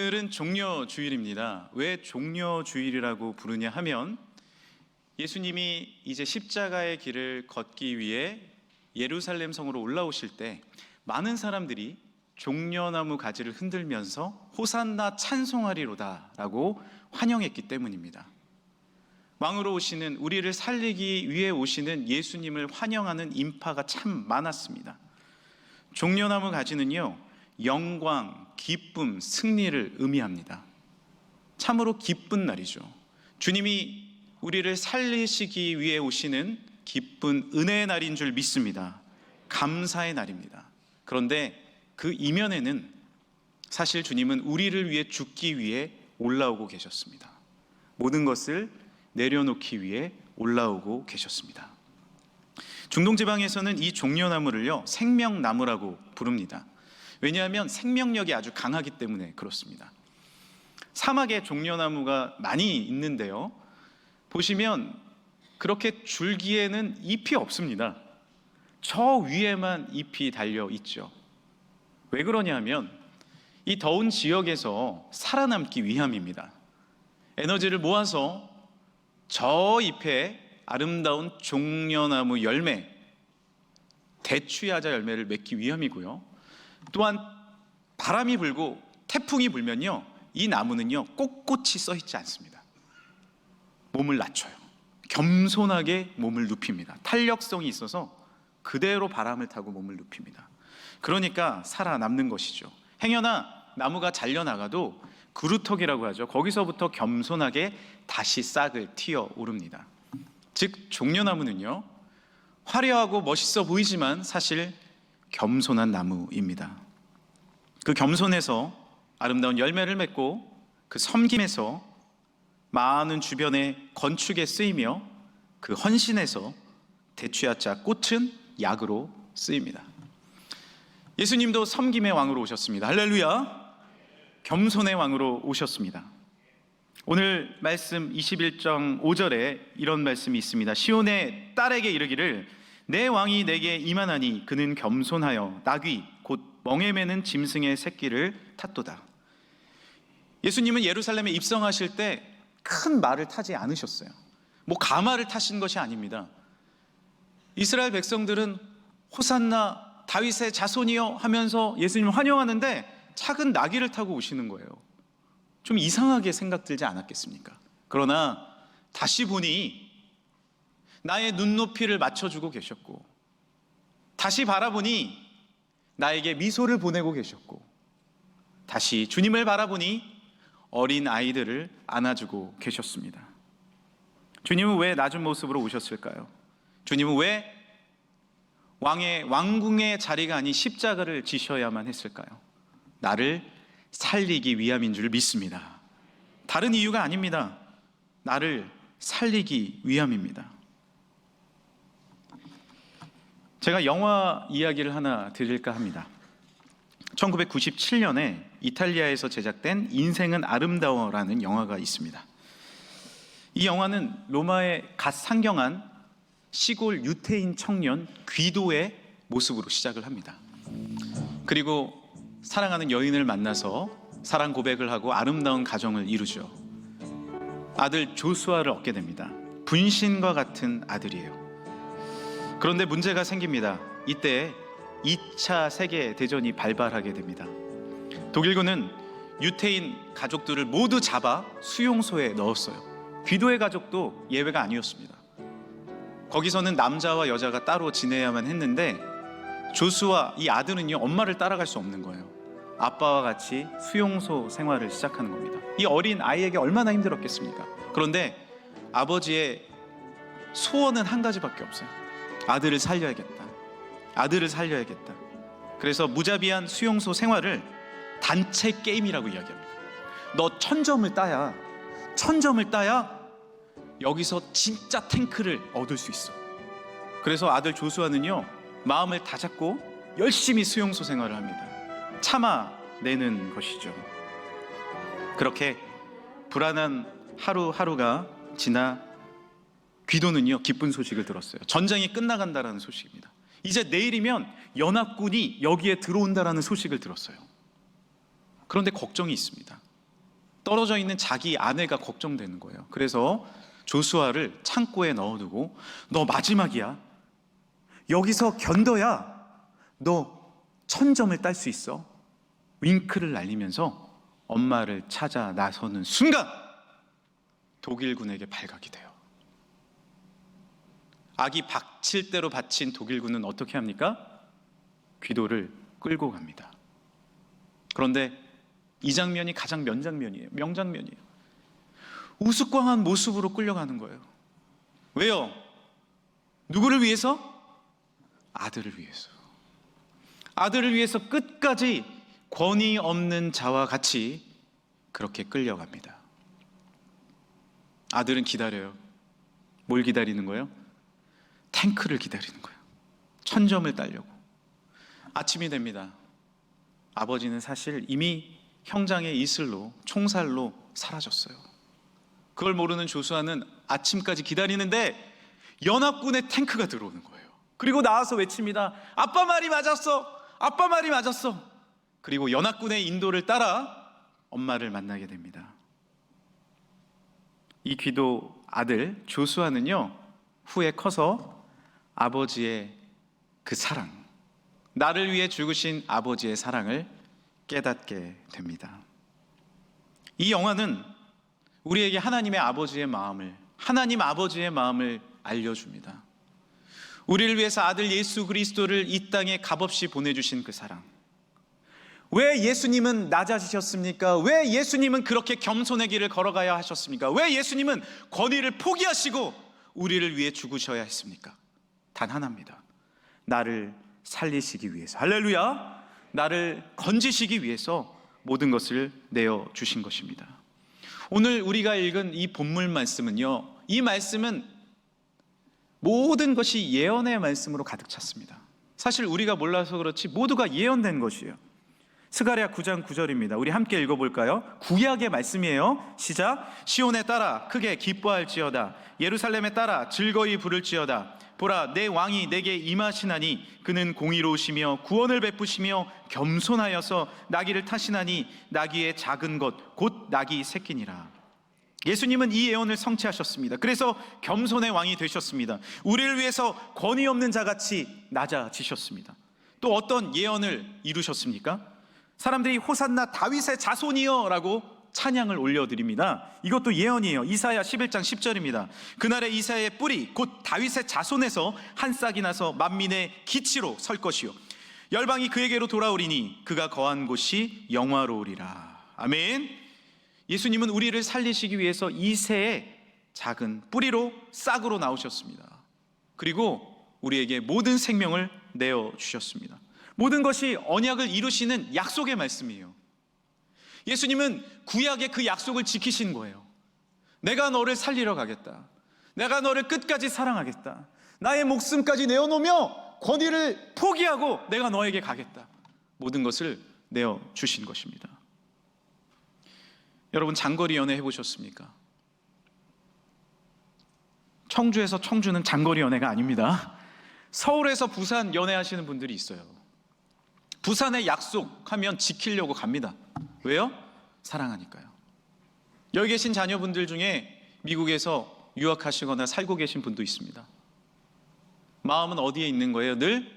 오늘은 종려주일입니다. 왜 종려주일이라고 부르냐 하면 예수님이 이제 십자가의 길을 걷기 위해 예루살렘 성으로 올라오실 때 많은 사람들이 종려나무 가지를 흔들면서 호산나 찬송하리로다 라고 환영했기 때문입니다. 왕으로 오시는, 우리를 살리기 위해 오시는 예수님을 환영하는 인파가 참 많았습니다. 종려나무 가지는요, 영광, 기쁨, 승리를 의미합니다. 참으로 기쁜 날이죠. 주님이 우리를 살리시기 위해 오시는 기쁜 은혜의 날인 줄 믿습니다. 감사의 날입니다. 그런데 그 이면에는 사실 주님은 우리를 위해 죽기 위해 올라오고 계셨습니다. 모든 것을 내려놓기 위해 올라오고 계셨습니다. 중동지방에서는 이 종려나무를요, 생명나무라고 부릅니다. 왜냐하면 생명력이 아주 강하기 때문에 그렇습니다. 사막에 종려나무가 많이 있는데요, 보시면 그렇게 줄기에는 잎이 없습니다. 저 위에만 잎이 달려 있죠. 왜 그러냐면 이 더운 지역에서 살아남기 위함입니다. 에너지를 모아서 저 잎에 아름다운 종려나무 열매, 대추야자 열매를 맺기 위함이고요. 또한 바람이 불고 태풍이 불면요, 이 나무는요 꼿꼿이 서 있지 않습니다. 몸을 낮춰요. 겸손하게 몸을 눕힙니다. 탄력성이 있어서 그대로 바람을 타고 몸을 눕힙니다. 그러니까 살아남는 것이죠. 행여나 나무가 잘려나가도 그루터기라고 하죠. 거기서부터 겸손하게 다시 싹을 틔어 오릅니다. 즉 종려나무는요, 화려하고 멋있어 보이지만 사실 겸손한 나무입니다. 그 겸손에서 아름다운 열매를 맺고 그 섬김에서 많은 주변의 건축에 쓰이며 그 헌신에서 대추야자 꽃은 약으로 쓰입니다. 예수님도 섬김의 왕으로 오셨습니다. 할렐루야! 겸손의 왕으로 오셨습니다. 오늘 말씀 21장 5절에 이런 말씀이 있습니다. 시온의 딸에게 이르기를 내 왕이 내게 임하나니 그는 겸손하여 나귀 곧 멍에 매는 짐승의 새끼를 탔도다. 예수님은 예루살렘에 입성하실 때 큰 말을 타지 않으셨어요. 뭐 가마를 타신 것이 아닙니다. 이스라엘 백성들은 호산나 다윗의 자손이여 하면서 예수님을 환영하는데 작은 나귀를 타고 오시는 거예요. 좀 이상하게 생각 들지 않았겠습니까? 그러나 다시 보니 나의 눈높이를 맞춰주고 계셨고, 다시 바라보니 나에게 미소를 보내고 계셨고, 다시 주님을 바라보니 어린 아이들을 안아주고 계셨습니다. 주님은 왜 낮은 모습으로 오셨을까요? 주님은 왜 왕궁의 자리가 아닌 십자가를 지셔야만 했을까요? 나를 살리기 위함인 줄 믿습니다. 다른 이유가 아닙니다. 나를 살리기 위함입니다. 제가 영화 이야기를 하나 드릴까 합니다. 1997년에 이탈리아에서 제작된 인생은 아름다워라는 영화가 있습니다. 이 영화는 로마에 갓 상경한 시골 유태인 청년 귀도의 모습으로 시작을 합니다. 그리고 사랑하는 여인을 만나서 사랑 고백을 하고 아름다운 가정을 이루죠. 아들 조수아를 얻게 됩니다. 분신과 같은 아들이에요. 그런데 문제가 생깁니다. 이때 2차 세계대전이 발발하게 됩니다. 독일군은 유태인 가족들을 모두 잡아 수용소에 넣었어요. 귀도의 가족도 예외가 아니었습니다. 거기서는 남자와 여자가 따로 지내야만 했는데 조수아 이 아들은요, 엄마를 따라갈 수 없는 거예요. 아빠와 같이 수용소 생활을 시작하는 겁니다. 이 어린 아이에게 얼마나 힘들었겠습니까? 그런데 아버지의 소원은 한 가지밖에 없어요. 아들을 살려야겠다. 아들을 살려야겠다. 그래서 무자비한 수용소 생활을 단체 게임이라고 이야기합니다. 너 1000점을 따야 여기서 진짜 탱크를 얻을 수 있어. 그래서 아들 조수아는요, 마음을 다잡고 열심히 수용소 생활을 합니다. 참아내는 것이죠. 그렇게 불안한 하루하루가 지나 귀도는요, 기쁜 소식을 들었어요. 전쟁이 끝나간다라는 소식입니다. 이제 내일이면 연합군이 여기에 들어온다라는 소식을 들었어요. 그런데 걱정이 있습니다. 떨어져 있는 자기 아내가 걱정되는 거예요. 그래서 조수아를 창고에 넣어두고 너 마지막이야. 여기서 견뎌야 너 1000점을 딸 수 있어. 윙크를 날리면서 엄마를 찾아 나서는 순간 독일군에게 발각이 돼요. 아기 박칠 대로 바친 독일군은 어떻게 합니까? 귀도를 끌고 갑니다. 그런데 이 장면이 가장 명장면이에요. 우스꽝한 모습으로 끌려가는 거예요. 왜요? 누구를 위해서? 아들을 위해서. 아들을 위해서 끝까지 권위 없는 자와 같이 그렇게 끌려갑니다. 아들은 기다려요. 뭘 기다리는 거예요? 탱크를 기다리는 거예요. 1000점을 따려고. 아침이 됩니다. 아버지는 사실 이미 형장의 이슬로, 총살로 사라졌어요. 그걸 모르는 조수아는 아침까지 기다리는데 연합군의 탱크가 들어오는 거예요. 그리고 나와서 외칩니다. 아빠 말이 맞았어. 아빠 말이 맞았어. 그리고 연합군의 인도를 따라 엄마를 만나게 됩니다. 이 귀도 아들 조수아는요, 후에 커서 아버지의 그 사랑, 나를 위해 죽으신 아버지의 사랑을 깨닫게 됩니다. 이 영화는 우리에게 하나님 아버지의 마음을 알려줍니다. 우리를 위해서 아들 예수 그리스도를 이 땅에 값없이 보내주신 그 사랑. 왜 예수님은 낮아지셨습니까? 왜 예수님은 그렇게 겸손의 길을 걸어가야 하셨습니까? 왜 예수님은 권위를 포기하시고 우리를 위해 죽으셔야 했습니까? 단 하나입니다. 나를 살리시기 위해서, 할렐루야, 나를 건지시기 위해서 모든 것을 내어주신 것입니다. 오늘 우리가 읽은 이 본문 말씀은요, 이 말씀은 모든 것이 예언의 말씀으로 가득 찼습니다. 사실 우리가 몰라서 그렇지 모두가 예언된 것이에요. 스가랴 9장 9절입니다. 우리 함께 읽어볼까요? 구약의 말씀이에요. 시작. 시온에 따라 크게 기뻐할지어다. 예루살렘에 따라 즐거이 부를지어다. 보라, 내 왕이 내게 임하시나니 그는 공의로우시며 구원을 베푸시며 겸손하여서 나귀를 타시나니 나귀의 작은 것 곧 나귀 새끼니라. 예수님은 이 예언을 성취하셨습니다. 그래서 겸손의 왕이 되셨습니다. 우리를 위해서 권위 없는 자같이 낮아지셨습니다. 또 어떤 예언을 이루셨습니까? 사람들이 호산나 다윗의 자손이여 라고 찬양을 올려드립니다. 이것도 예언이에요. 이사야 11장 10절입니다. 그날에 이사야의 뿌리 곧 다윗의 자손에서 한 싹이 나서 만민의 기치로 설 것이요 열방이 그에게로 돌아오리니 그가 거한 곳이 영화로우리라. 아멘. 예수님은 우리를 살리시기 위해서 이새의 작은 뿌리로 싹으로 나오셨습니다. 그리고 우리에게 모든 생명을 내어주셨습니다. 모든 것이 언약을 이루시는 약속의 말씀이에요. 예수님은 구약의 그 약속을 지키신 거예요. 내가 너를 살리러 가겠다. 내가 너를 끝까지 사랑하겠다. 나의 목숨까지 내어놓으며 권위를 포기하고 내가 너에게 가겠다. 모든 것을 내어주신 것입니다. 여러분, 장거리 연애 해보셨습니까? 청주에서 청주는 장거리 연애가 아닙니다. 서울에서 부산 연애하시는 분들이 있어요. 부산에 약속하면 지키려고 갑니다. 왜요? 사랑하니까요. 여기 계신 자녀분들 중에 미국에서 유학하시거나 살고 계신 분도 있습니다. 마음은 어디에 있는 거예요? 늘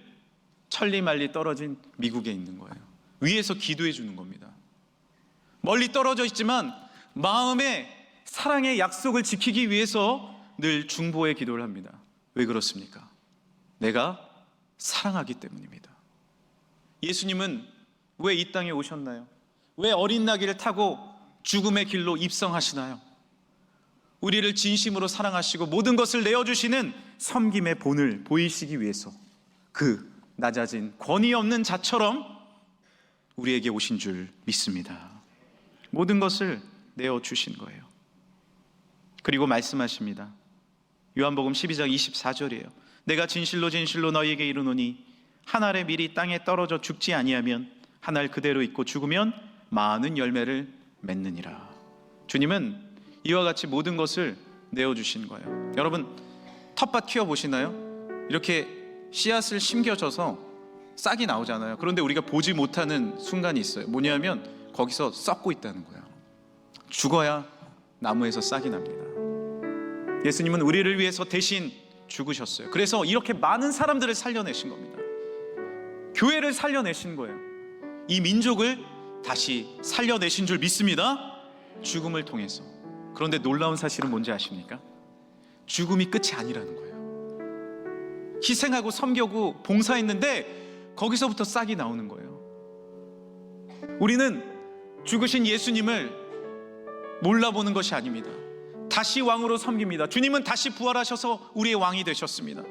천리말리 떨어진 미국에 있는 거예요. 위에서 기도해 주는 겁니다. 멀리 떨어져 있지만 마음의 사랑의 약속을 지키기 위해서 늘 중보의 기도를 합니다. 왜 그렇습니까? 내가 사랑하기 때문입니다. 예수님은 왜 이 땅에 오셨나요? 왜 어린 나귀를 타고 죽음의 길로 입성하시나요? 우리를 진심으로 사랑하시고 모든 것을 내어주시는 섬김의 본을 보이시기 위해서 그 낮아진 권위 없는 자처럼 우리에게 오신 줄 믿습니다. 모든 것을 내어주신 거예요. 그리고 말씀하십니다. 요한복음 12장 24절이에요. 내가 진실로 진실로 너희에게 이르노니 한 알의 밀이 땅에 떨어져 죽지 아니하면 한 알 그대로 있고 죽으면 많은 열매를 맺느니라. 주님은 이와 같이 모든 것을 내어주신 거예요. 여러분, 텃밭 키워보시나요? 이렇게 씨앗을 심겨져서 싹이 나오잖아요. 그런데 우리가 보지 못하는 순간이 있어요. 뭐냐면 거기서 썩고 있다는 거예요. 죽어야 나무에서 싹이 납니다. 예수님은 우리를 위해서 대신 죽으셨어요. 그래서 이렇게 많은 사람들을 살려내신 겁니다. 교회를 살려내신 거예요. 이 민족을 다시 살려내신 줄 믿습니다. 죽음을 통해서. 그런데 놀라운 사실은 뭔지 아십니까? 죽음이 끝이 아니라는 거예요. 희생하고 섬기고 봉사했는데 거기서부터 싹이 나오는 거예요. 우리는 죽으신 예수님을 몰라보는 것이 아닙니다. 다시 왕으로 섬깁니다. 주님은 다시 부활하셔서 우리의 왕이 되셨습니다.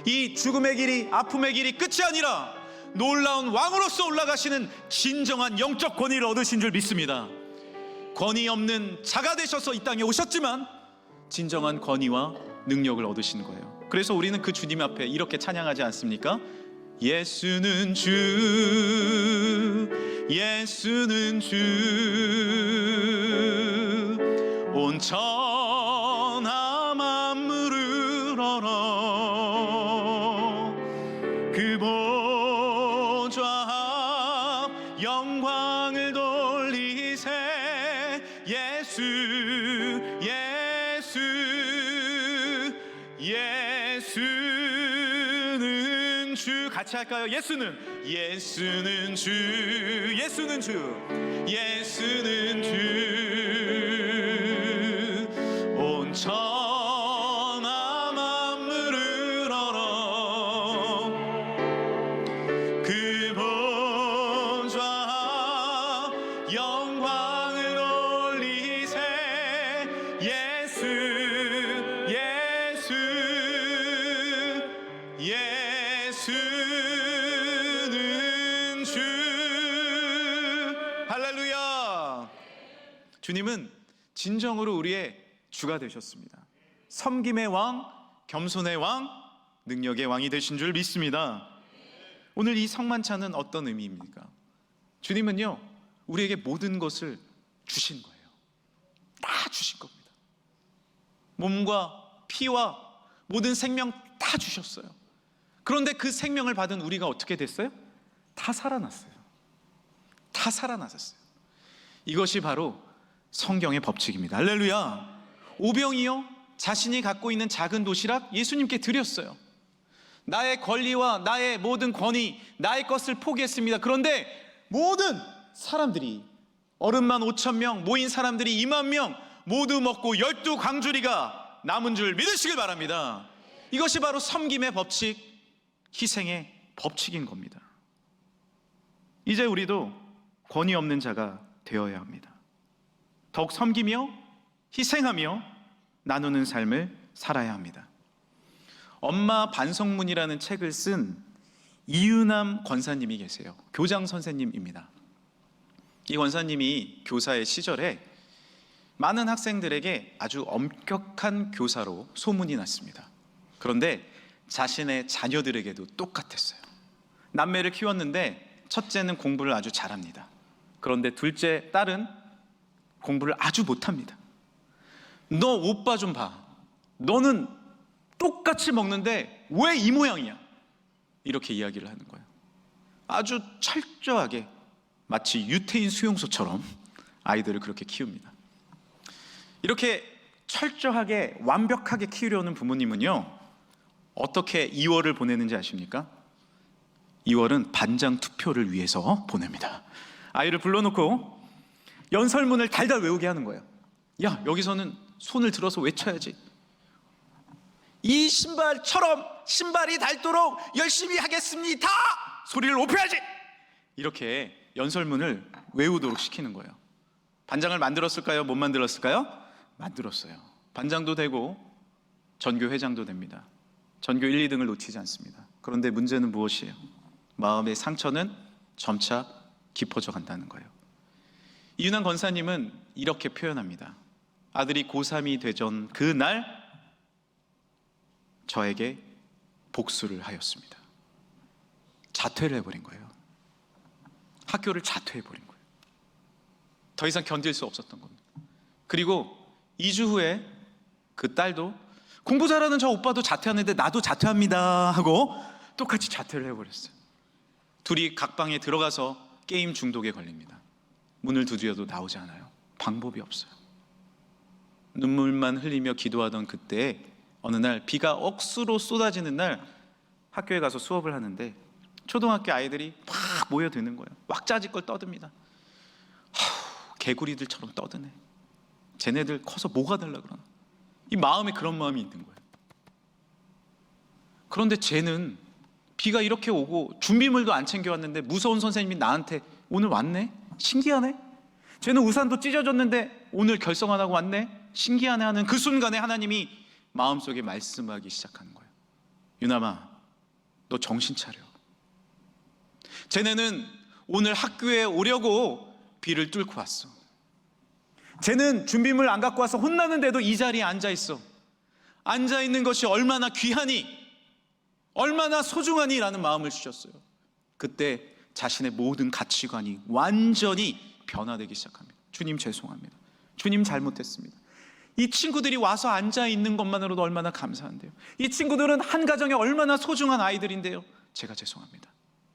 이 죽음의 길이, 아픔의 길이 끝이 아니라 놀라운 왕으로서 올라가시는 진정한 영적 권위를 얻으신 줄 믿습니다. 권위 없는 자가 되셔서 이 땅에 오셨지만 진정한 권위와 능력을 얻으신 거예요. 그래서 우리는 그 주님 앞에 이렇게 찬양하지 않습니까? 예수는 주, 예수는 주, 온 천하 만물을 얼어 그 보좌 앞 영광을 돌리세. 예수, 예수, 예수는 주. 같이 할까요? 예수는, 예수는 주, 예수는 주, 예수는 주, 온 천하 만물을 얼어 그 보좌 영광을 올리세. 예수, 예수, 예수는 주. 할렐루야. 주님은 진정으로 우리의 주가 되셨습니다. 섬김의 왕, 겸손의 왕, 능력의 왕이 되신 줄 믿습니다. 오늘 이 성만찬은 어떤 의미입니까? 주님은요, 우리에게 모든 것을 주신 거예요. 다 주신 겁니다. 몸과 피와 모든 생명 다 주셨어요. 그런데 그 생명을 받은 우리가 어떻게 됐어요? 다 살아났어요. 다 살아나셨어요. 이것이 바로 성경의 법칙입니다. 할렐루야. 오병이요, 자신이 갖고 있는 작은 도시락 예수님께 드렸어요. 나의 권리와 나의 모든 권위, 나의 것을 포기했습니다. 그런데 모든 사람들이, 어른만 5,000명, 모인 사람들이 20,000명 모두 먹고 12광주리가 남은 줄 믿으시길 바랍니다. 이것이 바로 섬김의 법칙, 희생의 법칙인 겁니다. 이제 우리도 권위 없는 자가 되어야 합니다. 더욱 섬기며 희생하며 나누는 삶을 살아야 합니다. 엄마 반성문이라는 책을 쓴 이유남 권사님이 계세요. 교장 선생님입니다. 이 권사님이 교사의 시절에 많은 학생들에게 아주 엄격한 교사로 소문이 났습니다. 그런데 자신의 자녀들에게도 똑같았어요. 남매를 키웠는데 첫째는 공부를 아주 잘합니다. 그런데 둘째 딸은 공부를 아주 못합니다. 너 오빠 좀 봐. 너는 똑같이 먹는데 왜 이 모양이야? 이렇게 이야기를 하는 거예요. 아주 철저하게 마치 유태인 수용소처럼 아이들을 그렇게 키웁니다. 이렇게 철저하게 완벽하게 키우려는 부모님은요, 어떻게 2월을 보내는지 아십니까? 2월은 반장 투표를 위해서 보냅니다. 아이를 불러놓고 연설문을 달달 외우게 하는 거예요. 야, 여기서는 손을 들어서 외쳐야지. 이 신발처럼 신발이 닳도록 열심히 하겠습니다. 소리를 높여야지. 이렇게 연설문을 외우도록 시키는 거예요. 반장을 만들었을까요? 못 만들었을까요? 만들었어요. 반장도 되고 전교 회장도 됩니다. 전교 1, 2등을 놓치지 않습니다. 그런데 문제는 무엇이에요? 마음의 상처는 점차 깊어져 간다는 거예요. 이윤환 권사님은 이렇게 표현합니다. 아들이 고3이 되던 그날 저에게 복수를 하였습니다. 자퇴를 해버린 거예요. 학교를 자퇴해버린 거예요. 더 이상 견딜 수 없었던 겁니다. 그리고 2주 후에 그 딸도 공부 잘하는 저 오빠도 자퇴하는데 나도 자퇴합니다 하고 똑같이 자퇴를 해버렸어요. 둘이 각 방에 들어가서 게임 중독에 걸립니다. 문을 두드려도 나오지 않아요. 방법이 없어요. 눈물만 흘리며 기도하던 그때 어느 날 비가 억수로 쏟아지는 날 학교에 가서 수업을 하는데 초등학교 아이들이 막 모여드는 거예요. 왁자지껄 떠듭니다. 개구리들처럼 떠드네. 쟤네들 커서 뭐가 되려고 그러나. 이 마음에 그런 마음이 있는 거예요. 그런데 쟤는 비가 이렇게 오고 준비물도 안 챙겨왔는데 무서운 선생님이 나한테 오늘 왔네? 신기하네? 쟤는 우산도 찢어졌는데 오늘 결성 안 하고 왔네? 신기하네 하는 그 순간에 하나님이 마음속에 말씀하기 시작하는 거예요. 유남아, 너 정신 차려. 쟤네는 오늘 학교에 오려고 비를 뚫고 왔어. 쟤는 준비물 안 갖고 와서 혼나는데도 이 자리에 앉아있어. 앉아있는 것이 얼마나 귀하니, 얼마나 소중하니 라는 마음을 주셨어요. 그때 자신의 모든 가치관이 완전히 변화되기 시작합니다. 주님 죄송합니다. 주님 잘못했습니다. 이 친구들이 와서 앉아있는 것만으로도 얼마나 감사한데요. 이 친구들은 한 가정에 얼마나 소중한 아이들인데요. 제가 죄송합니다.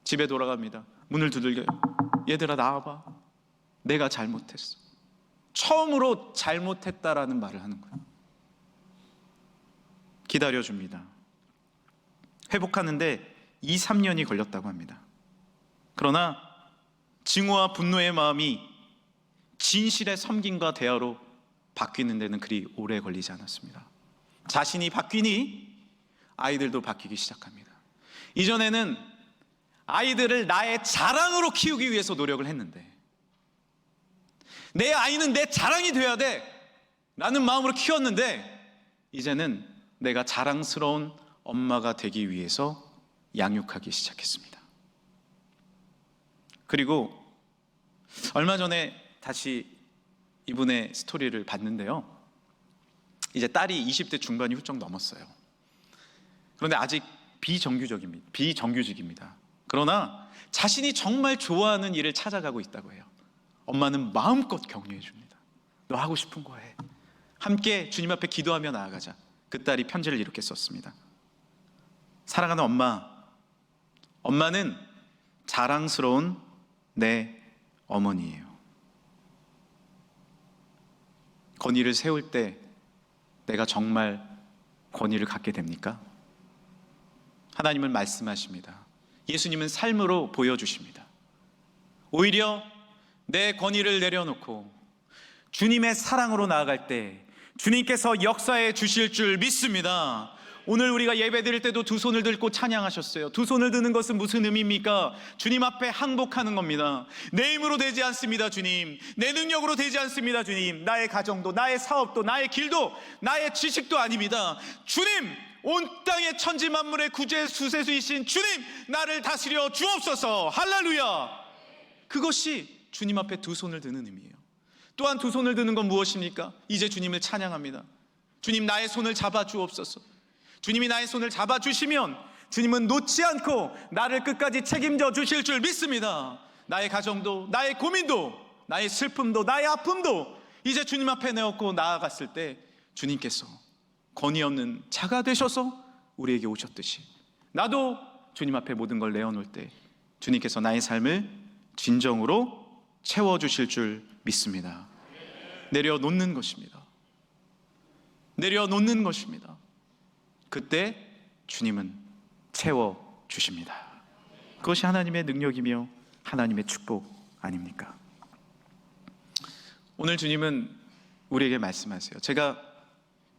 집에 돌아갑니다. 문을 두들겨요. 얘들아 나와봐. 내가 잘못했어. 처음으로 잘못했다라는 말을 하는 거예요. 기다려줍니다. 회복하는데 2, 3년이 걸렸다고 합니다. 그러나 증오와 분노의 마음이 진실의 섬김과 대화로 바뀌는 데는 그리 오래 걸리지 않았습니다. 자신이 바뀌니 아이들도 바뀌기 시작합니다. 이전에는 아이들을 나의 자랑으로 키우기 위해서 노력을 했는데 내 아이는 내 자랑이 돼야 돼 라는 마음으로 키웠는데 이제는 내가 자랑스러운 엄마가 되기 위해서 양육하기 시작했습니다. 그리고 얼마 전에 다시 이분의 스토리를 봤는데요. 이제 딸이 20대 중반이 훌쩍 넘었어요. 그런데 아직 비정규직입니다. 그러나 자신이 정말 좋아하는 일을 찾아가고 있다고 해요. 엄마는 마음껏 격려해 줍니다. 너 하고 싶은 거 해. 함께 주님 앞에 기도하며 나아가자. 그 딸이 편지를 이렇게 썼습니다. 사랑하는 엄마, 엄마는 자랑스러운 내 어머니예요. 권위를 세울 때 내가 정말 권위를 갖게 됩니까? 하나님은 말씀하십니다. 예수님은 삶으로 보여주십니다. 오히려 내 권위를 내려놓고 주님의 사랑으로 나아갈 때 주님께서 역사해 주실 줄 믿습니다. 오늘 우리가 예배 드릴 때도 두 손을 들고 찬양하셨어요. 두 손을 드는 것은 무슨 의미입니까? 주님 앞에 항복하는 겁니다. 내 힘으로 되지 않습니다, 주님. 내 능력으로 되지 않습니다, 주님. 나의 가정도, 나의 사업도, 나의 길도, 나의 지식도 아닙니다. 주님, 온 땅의 천지 만물의 구제 수세수이신 주님, 나를 다스려 주옵소서. 할렐루야. 그것이 주님 앞에 두 손을 드는 의미예요. 또한 두 손을 드는 건 무엇입니까? 이제 주님을 찬양합니다. 주님, 나의 손을 잡아 주옵소서. 주님이 나의 손을 잡아주시면 주님은 놓지 않고 나를 끝까지 책임져 주실 줄 믿습니다. 나의 가정도, 나의 고민도, 나의 슬픔도, 나의 아픔도 이제 주님 앞에 내었고 나아갔을 때 주님께서 권위 없는 자가 되셔서 우리에게 오셨듯이 나도 주님 앞에 모든 걸 내어놓을 때 주님께서 나의 삶을 진정으로 채워주실 줄 믿습니다. 내려놓는 것입니다. 내려놓는 것입니다. 그때 주님은 채워주십니다. 그것이 하나님의 능력이며 하나님의 축복 아닙니까? 오늘 주님은 우리에게 말씀하세요. 제가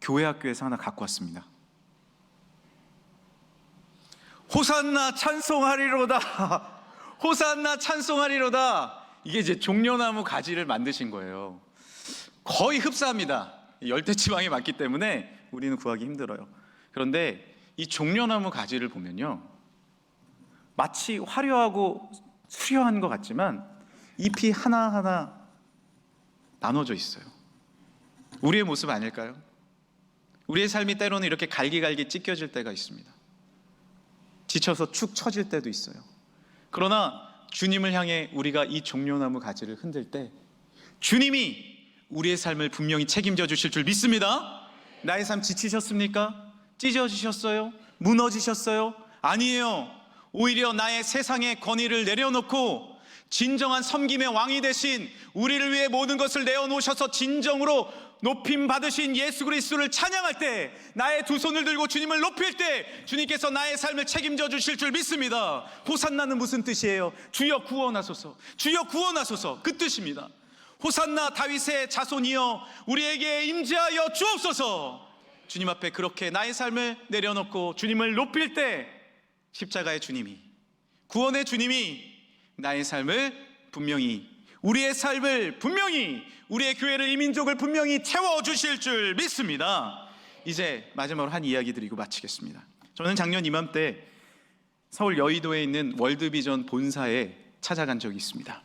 교회 학교에서 하나 갖고 왔습니다. 호산나 찬송하리로다. 호산나 찬송하리로다. 이게 이제 종려나무 가지를 만드신 거예요. 거의 흡사합니다. 열대지방이 많기 때문에 우리는 구하기 힘들어요. 그런데 이 종려나무 가지를 보면요, 마치 화려하고 수려한 것 같지만 잎이 하나하나 나눠져 있어요. 우리의 모습 아닐까요? 우리의 삶이 때로는 이렇게 갈기갈기 찢겨질 때가 있습니다. 지쳐서 축 처질 때도 있어요. 그러나 주님을 향해 우리가 이 종려나무 가지를 흔들 때 주님이 우리의 삶을 분명히 책임져 주실 줄 믿습니다. 나의 삶 지치셨습니까? 찢어지셨어요? 무너지셨어요? 아니에요. 오히려 나의 세상의 권위를 내려놓고 진정한 섬김의 왕이 되신 우리를 위해 모든 것을 내어놓으셔서 진정으로 높임 받으신 예수 그리스도를 찬양할 때, 나의 두 손을 들고 주님을 높일 때 주님께서 나의 삶을 책임져 주실 줄 믿습니다. 호산나는 무슨 뜻이에요? 주여 구원하소서, 주여 구원하소서, 그 뜻입니다. 호산나 다윗의 자손이여 우리에게 임재하여 주옵소서. 주님 앞에 그렇게 나의 삶을 내려놓고 주님을 높일 때 십자가의 주님이, 구원의 주님이 나의 삶을 분명히, 우리의 삶을 분명히, 우리의 교회를, 이 민족을 분명히 채워주실 줄 믿습니다. 이제 마지막으로 한 이야기 드리고 마치겠습니다. 저는 작년 이맘때 서울 여의도에 있는 월드비전 본사에 찾아간 적이 있습니다.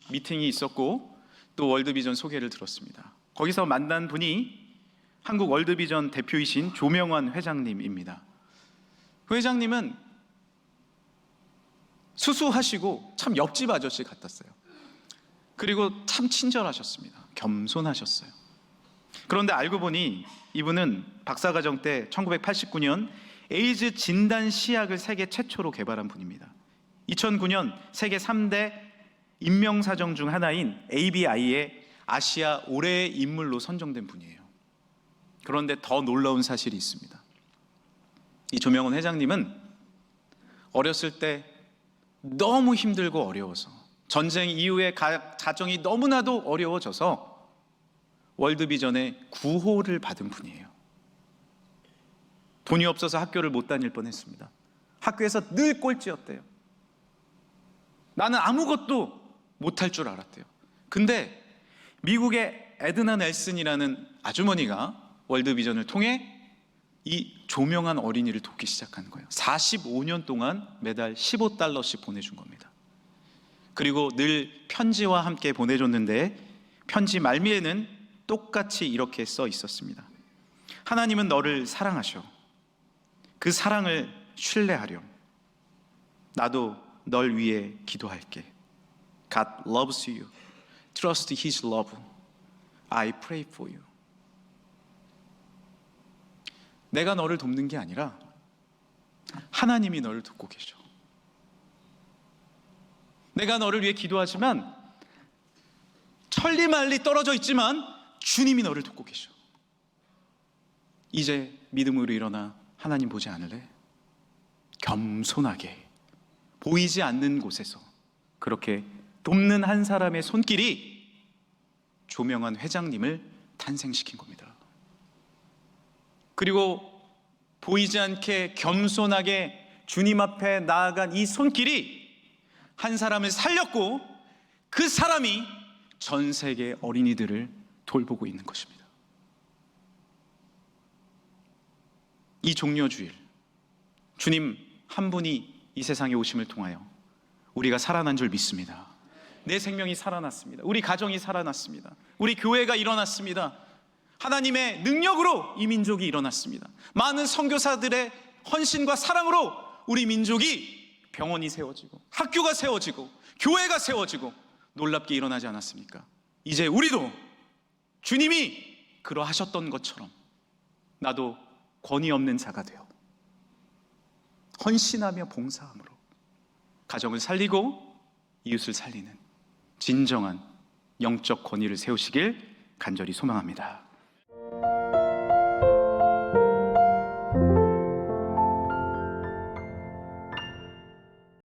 미팅이 있었고 또 월드비전 소개를 들었습니다. 거기서 만난 분이 한국 월드비전 대표이신 조명환 회장님입니다. 그 회장님은 수수하시고 참 옆집 아저씨 같았어요. 그리고 참 친절하셨습니다. 겸손하셨어요. 그런데 알고 보니 이분은 박사과정 때 1989년 에이즈 진단 시약을 세계 최초로 개발한 분입니다. 2009년 세계 3대 인명사정 중 하나인 ABI의 아시아 올해의 인물로 선정된 분이에요. 그런데 더 놀라운 사실이 있습니다. 이 조명원 회장님은 어렸을 때 너무 힘들고 어려워서, 전쟁 이후에 가정이 너무나도 어려워져서 월드비전의 구호를 받은 분이에요. 돈이 없어서 학교를 못 다닐 뻔했습니다. 학교에서 늘 꼴찌였대요. 나는 아무것도 못할 줄 알았대요. 근데 미국의 에드나 넬슨이라는 아주머니가 월드비전을 통해 이 조명한 어린이를 돕기 시작한 거예요. 45년 동안 매달 $15씩 보내준 겁니다. 그리고 늘 편지와 함께 보내줬는데 편지 말미에는 똑같이 이렇게 써 있었습니다. 하나님은 너를 사랑하셔. 그 사랑을 신뢰하렴. 나도 널 위해 기도할게. God loves you. Trust His love. I pray for you. 내가 너를 돕는 게 아니라 하나님이 너를 돕고 계셔. 내가 너를 위해 기도하지만 천리말리 떨어져 있지만 주님이 너를 돕고 계셔. 이제 믿음으로 일어나 하나님 보지 않을래? 겸손하게 보이지 않는 곳에서 그렇게 돕는 한 사람의 손길이 조명한 회장님을 탄생시킨 겁니다. 그리고 보이지 않게 겸손하게 주님 앞에 나아간 이 손길이 한 사람을 살렸고 그 사람이 전 세계 어린이들을 돌보고 있는 것입니다. 이 종려주일, 주님 한 분이 이 세상에 오심을 통하여 우리가 살아난 줄 믿습니다. 내 생명이 살아났습니다. 우리 가정이 살아났습니다. 우리 교회가 일어났습니다. 하나님의 능력으로 이 민족이 일어났습니다. 많은 선교사들의 헌신과 사랑으로 우리 민족이 병원이 세워지고 학교가 세워지고 교회가 세워지고 놀랍게 일어나지 않았습니까? 이제 우리도 주님이 그러하셨던 것처럼 나도 권위 없는 자가 되어 헌신하며 봉사함으로 가정을 살리고 이웃을 살리는 진정한 영적 권위를 세우시길 간절히 소망합니다.